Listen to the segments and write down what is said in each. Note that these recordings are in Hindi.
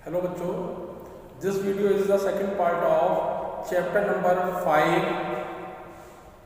हेलो बच्चों, this video is the second part of chapter number 5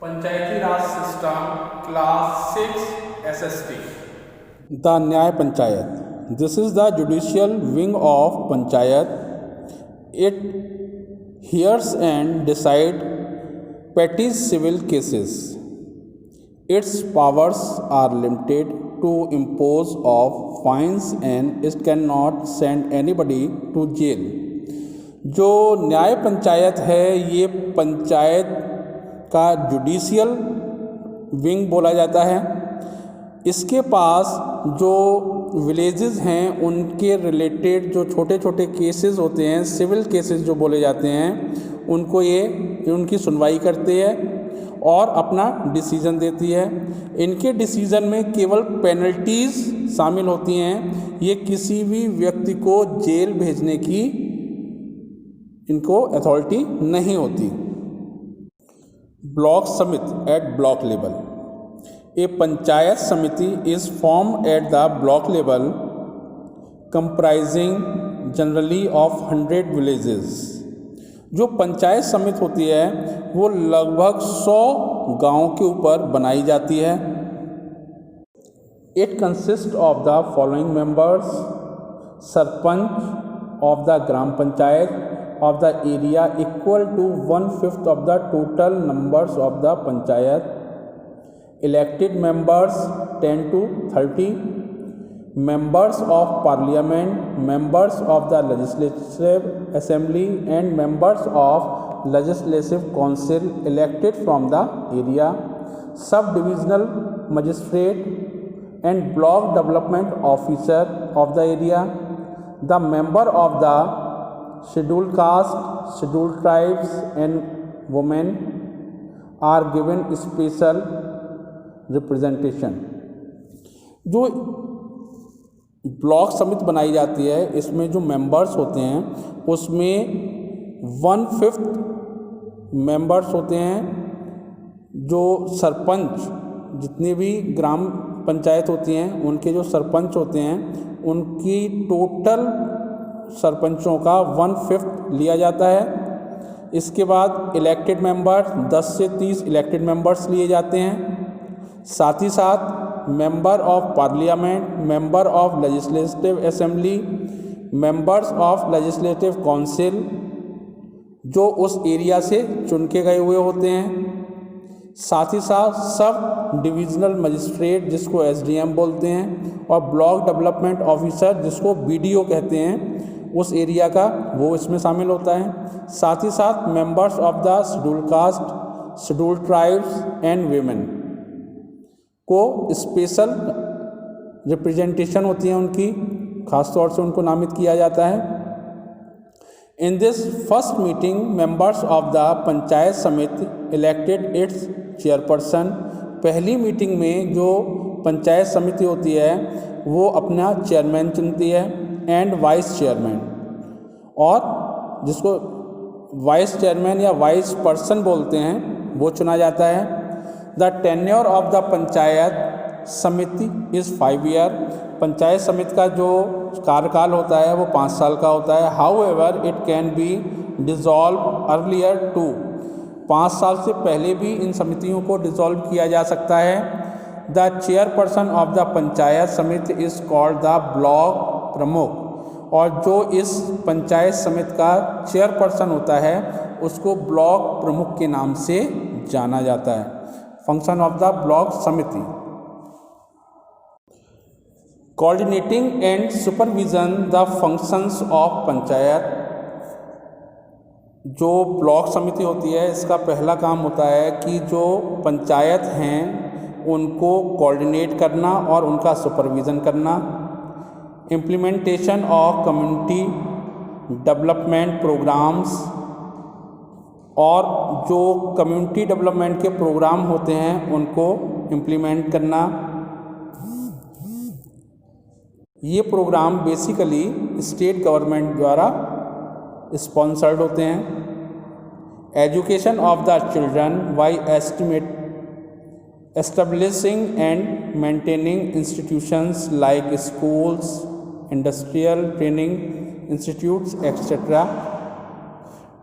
Panchayati Raj system class 6 SST. The Nyaya Panchayat, this is the judicial wing of panchayat. It hears and decide petty civil cases. Its powers are limited to impose of fines and it cannot send anybody to jail. जो न्याय पंचायत है ये पंचायत का जुडिशियल विंग बोला जाता है. इसके पास जो विलेजेस हैं उनके रिलेटेड जो छोटे छोटे केसेस होते हैं, सिविल केसेस जो बोले जाते हैं, उनको ये उनकी सुनवाई करती है और अपना डिसीज़न देती है. इनके डिसीज़न में केवल पेनल्टीज़ शामिल होती हैं. ये किसी भी व्यक्ति को जेल भेजने की इनको अथॉरिटी नहीं होती. ब्लॉक समिति एट ब्लॉक लेवल. ए पंचायत समिति is form at the block level comprising generally of 100 villages. जो पंचायत समिति होती है वो लगभग 100 गाँव के ऊपर बनाई जाती है. It consist of the following members: sarpanch of the gram panchayat of the area equal to 1/5 of the total numbers of the panchayat. Elected members 10 to 30. Members of Parliament, members of the Legislative Assembly and members of Legislative Council elected from the area. Sub-divisional magistrate and block development officer of the area. The member of the scheduled caste, scheduled tribes and women are given special representation. जो ब्लॉक समिति बनाई जाती है इसमें जो मेंबर्स होते हैं उसमें 1/5 मेंबर्स होते हैं. जो सरपंच, जितने भी ग्राम पंचायत होती हैं उनके जो सरपंच होते हैं उनकी टोटल सरपंचों का 1/5 लिया जाता है. इसके बाद इलेक्टेड मेंबर 10 से 30 इलेक्टेड मेंबर्स लिए जाते हैं. साथ ही साथ member of parliament, member of legislative assembly, members of legislative council जो उस एरिया से चुन के गए हुए होते हैं. साथ ही साथ सब डिविजनल मजिस्ट्रेट जिसको एसडीएम बोलते हैं और ब्लॉक डेवलपमेंट ऑफिसर जिसको बीडीओ कहते हैं उस एरिया का, वो इसमें शामिल होता है. साथ ही साथ members of the scheduled caste, scheduled tribes and women को स्पेशल रिप्रेजेंटेशन होती है उनकी, खास तौर से उनको नामित किया जाता है. In this first meeting members of the panchayat समिति इलेक्टेड इट्स चेयरपर्सन. पहली मीटिंग में जो पंचायत समिति होती है वो अपना चेयरमैन चुनती है एंड वाइस चेयरमैन, और जिसको वाइस चेयरमैन या वाइस पर्सन बोलते हैं वो चुना जाता है. The tenure of the panchayat समिति इज़ 5 year. पंचायत समिति का जो कार्यकाल होता है वो 5 साल का होता है. However it can be dissolve earlier too. 5 साल से पहले भी इन समितियों को डिसॉल्व किया जा सकता है. The chairperson of the panchayat समिति इज़ कॉल्ड द ब्लॉक प्रमुख. और जो इस पंचायत समिति का चेयरपर्सन होता है उसको ब्लॉक प्रमुख के नाम से जाना जाता है. फंक्शन ऑफ द ब्लॉक समिति: coordinating and supervision the functions of panchayat. जो ब्लॉक समिति होती है इसका पहला काम होता है कि जो पंचायत हैं उनको कोऑर्डिनेट करना और उनका सुपरविज़न करना. Implementation of community development programs, और जो कम्युनिटी डेवलपमेंट के प्रोग्राम होते हैं उनको इम्प्लीमेंट करना. ये प्रोग्राम बेसिकली स्टेट गवर्नमेंट द्वारा स्पॉन्सर्ड होते हैं. Education of the children by establishing and maintaining institutions like schools, industrial training institutes etcetera,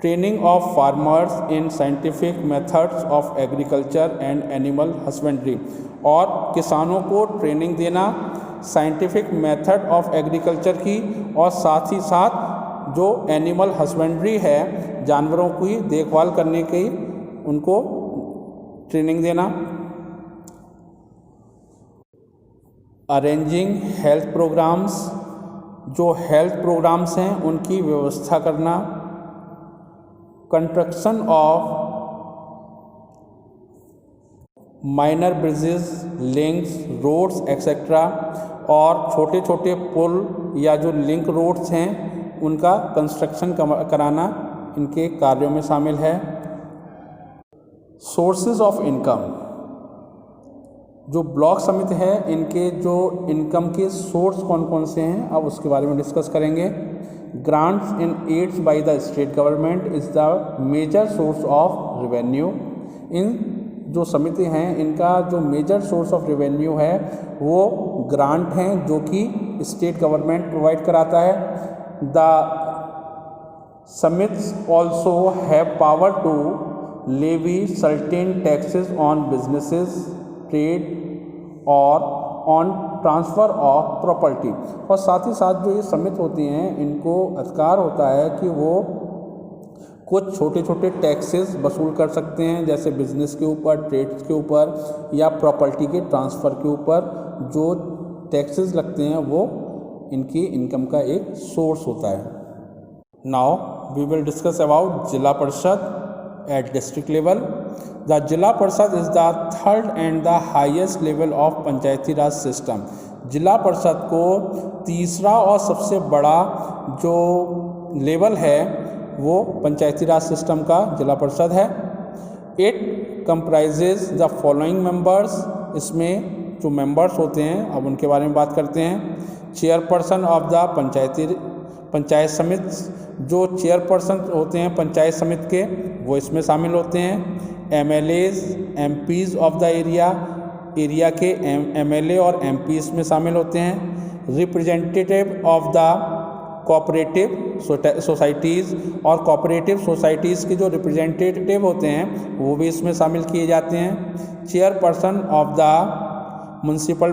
training of farmers in scientific methods of agriculture and animal husbandry, और किसानों को ट्रेनिंग देना साइंटिफिक मेथड ऑफ एग्रीकल्चर की, और साथ ही साथ जो एनिमल हस्बेंड्री है, जानवरों की देखभाल करने की, उनको ट्रेनिंग देना। अरेंजिंग हेल्थ प्रोग्राम्स, जो हेल्थ प्रोग्राम्स हैं उनकी व्यवस्था करना। Construction of minor bridges, links, roads etcetera, और छोटे छोटे पुल या जो लिंक रोड्स हैं उनका कंस्ट्रक्शन कराना इनके कार्यों में शामिल है। सोर्सेज ऑफ इनकम, जो ब्लॉक समिति है इनके जो इनकम के सोर्स कौन कौन से हैं, अब उसके बारे में डिस्कस करेंगे। Grants in aids by the state government is the major source of revenue. इन जो समिति हैं इनका जो मेजर सोर्स ऑफ रेवेन्यू है वो ग्रांट हैं, जो कि स्टेट गवर्नमेंट प्रोवाइड कराता है। The samitis also have power to levy certain taxes on businesses, trade और ऑन ट्रांसफ़र ऑफ प्रॉपर्टी, और साथ ही साथ जो ये समिति होती हैं इनको अधिकार होता है कि वो कुछ छोटे छोटे टैक्सेस वसूल कर सकते हैं, जैसे बिजनेस के ऊपर, ट्रेड्स के ऊपर, या प्रॉपर्टी के ट्रांसफ़र के ऊपर जो टैक्सेस लगते हैं वो इनकी इनकम का एक सोर्स होता है। Now we will discuss about Zila Parishad at district level. The Zila Parishad is the third and the highest level of panchayati Raj system. Zila Parishad को तीसरा और सबसे बड़ा जो लेवल है वो पंचायती राज सिस्टम का जिला परिषद है। It comprises the following members, इसमें जो मेंबर्स होते हैं अब उनके बारे में बात करते हैं। चेयरपर्सन ऑफ द पंचायत समिति, जो चेयरपर्सन होते हैं पंचायत समिति के वो इसमें शामिल होते हैं। MLAs, MPs of the area के एमएलए और एमपी इसमें शामिल होते हैं। Representative of the cooperative societies, और कोऑपरेटिव सोसाइटीज़ के जो रिप्रेजेंटेटिव होते हैं वो भी इसमें शामिल किए जाते हैं। Chairperson of the municipal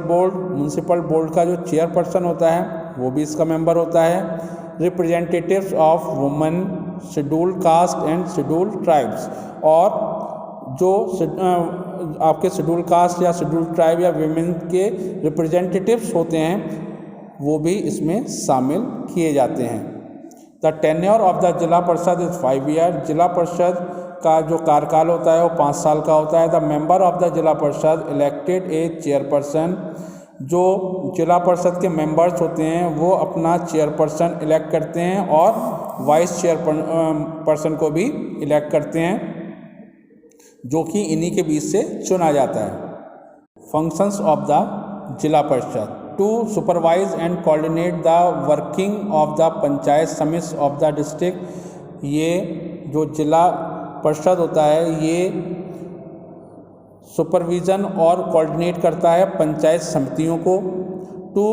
board का जो चेयरपर्सन होता है वो भी इसका मेंबर होता है। Representatives of women, scheduled caste and scheduled tribes, और जो आपके शेड्यूल कास्ट या शेड्यूल ट्राइब या विमेन के रिप्रेजेंटेटिव्स होते हैं वो भी इसमें शामिल किए जाते हैं। The tenure of the Zila Parishad is 5 year. जिला परिषद का जो कार्यकाल होता है वो 5 साल का होता है। The member of the Zila परिषद इलेक्टेड ए चेयरपर्सन, जो जिला परिषद के मेंबर्स होते हैं वो अपना चेयरपर्सन इलेक्ट करते हैं और वाइस चेयरपर्सन को भी इलेक्ट करते हैं, जो कि इन्हीं के बीच से चुना जाता है। Functions of the Zila Parishad: to supervise and coordinate the working of the panchayat samiti of the district. ये जो जिला परिषद होता है ये सुपरविज़न और कोऑर्डिनेट करता है पंचायत समितियों को। To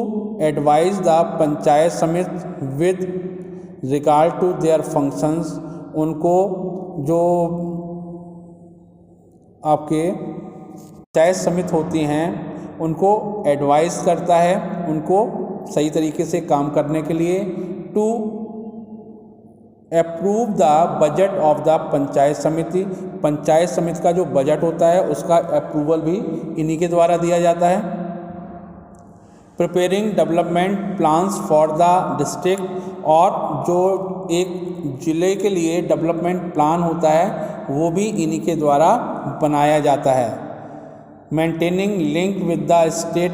advise the panchayat samiti with regard to their functions, उनको जो आपके पंचायत समिति होती हैं उनको एडवाइस करता है, उनको सही तरीके से काम करने के लिए। To approve the budget of the panchayat samiti का जो बजट होता है उसका अप्रूवल भी इन्हीं के द्वारा दिया जाता है। Preparing development plans for the district, और जो एक ज़िले के लिए डेवलपमेंट प्लान होता है वो भी इन्हीं के द्वारा बनाया जाता है। Maintaining link with the state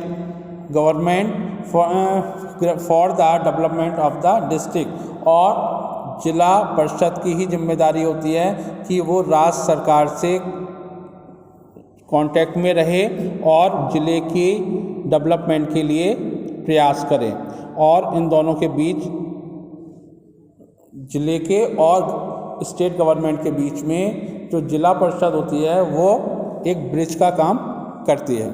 government for the development of the district, और जिला परिषद की ही जिम्मेदारी होती है कि वो राज्य सरकार से कांटेक्ट में रहे और ज़िले की डेवलपमेंट के लिए प्रयास करें। और इन दोनों के बीच, ज़िले के और स्टेट गवर्नमेंट के बीच में जो जिला परिषद होती है वो एक ब्रिज का काम करती है।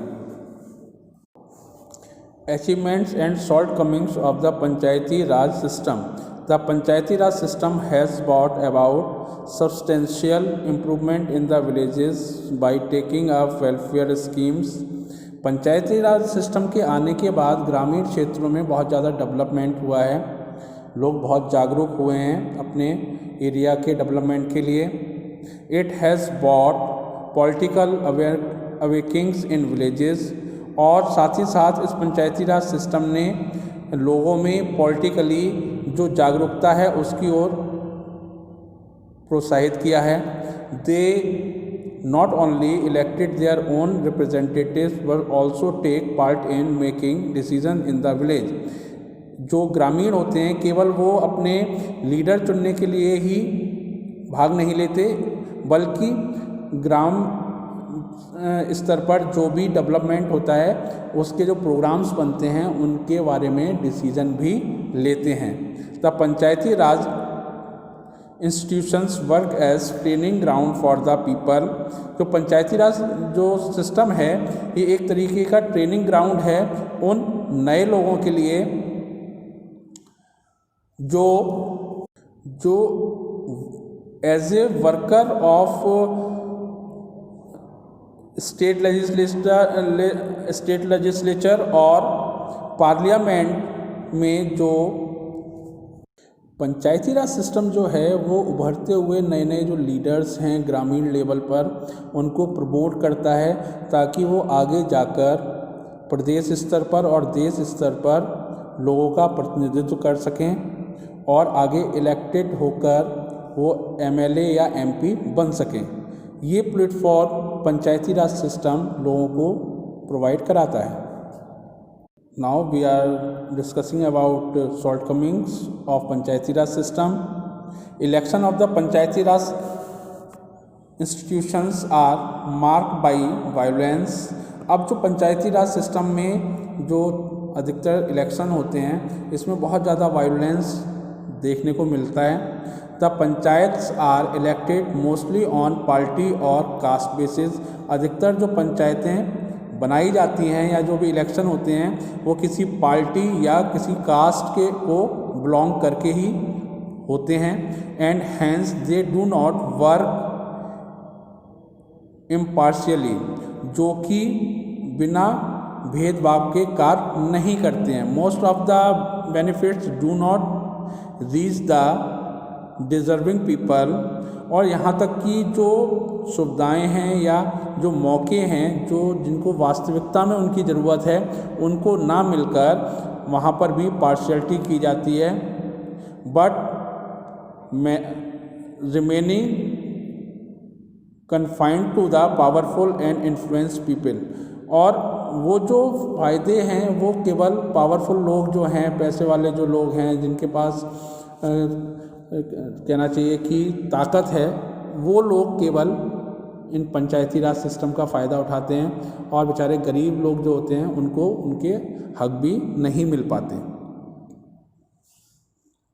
Achievements and shortcomings of the panchayati Raj system: the panchayati Raj system has brought about substantial improvement in the villages by taking up welfare schemes। Panchayati Raj system के आने के बाद ग्रामीण क्षेत्रों में बहुत ज़्यादा डेवलपमेंट हुआ है, लोग बहुत जागरूक हुए हैं अपने एरिया के डेवलपमेंट के लिए। It has brought political awakenings in villages, और साथ ही साथ इस पंचायती राज सिस्टम ने लोगों में पॉलिटिकली जो जागरूकता है उसकी ओर प्रोत्साहित किया है। They not only elected their own representatives but also take part in making decision in the village. जो ग्रामीण होते हैं केवल वो अपने लीडर चुनने के लिए ही भाग नहीं लेते, बल्कि ग्राम स्तर पर जो भी डेवलपमेंट होता है उसके जो प्रोग्राम्स बनते हैं उनके बारे में डिसीजन भी लेते हैं। The panchayati raj institutions work as training ground for the people. जो पंचायती राज जो सिस्टम है ये एक तरीके का ट्रेनिंग ग्राउंड है उन नए लोगों के लिए जो as a worker of state legislature और पार्लियामेंट में जो पंचायती राज सिस्टम जो है वो उभरते हुए नए नए जो लीडर्स हैं ग्रामीण लेवल पर उनको प्रमोट करता है, ताकि वो आगे जाकर प्रदेश स्तर पर और देश स्तर पर लोगों का प्रतिनिधित्व कर सकें और आगे इलेक्टेड होकर वो एमएलए या एमपी बन सकें। ये प्लेटफॉर्म पंचायती राज सिस्टम लोगों को प्रोवाइड कराता है। Now we are discussing about shortcomings of panchayati Raj system. Election of the panchayati raj institutions are marked by violence. अब जो पंचायती राज सिस्टम में जो अधिकतर इलेक्शन होते हैं इसमें बहुत ज़्यादा वायलेंस देखने को मिलता है। The panchayats are elected mostly on party और कास्ट बेसिस। अधिकतर जो पंचायतें बनाई जाती हैं या जो भी इलेक्शन होते हैं वो किसी पार्टी या किसी कास्ट के को बिलोंग करके ही होते हैं। And hence they do not work impartially, जो कि बिना भेदभाव के कार्य नहीं करते हैं। Most of the benefits do not reach the deserving people, और यहाँ तक कि जो सुविधाएं हैं या जो मौके हैं जो जिनको वास्तविकता में उनकी ज़रूरत है उनको ना मिलकर वहाँ पर भी पार्शियलिटी की जाती है। But remaining confined to the powerful and influence people, और वो जो फ़ायदे हैं वो केवल पावरफुल लोग जो हैं, पैसे वाले जो लोग हैं जिनके पास कहना चाहिए कि ताकत है, वो लोग केवल इन पंचायती राज सिस्टम का फ़ायदा उठाते हैं और बेचारे गरीब लोग जो होते हैं उनको उनके हक भी नहीं मिल पाते।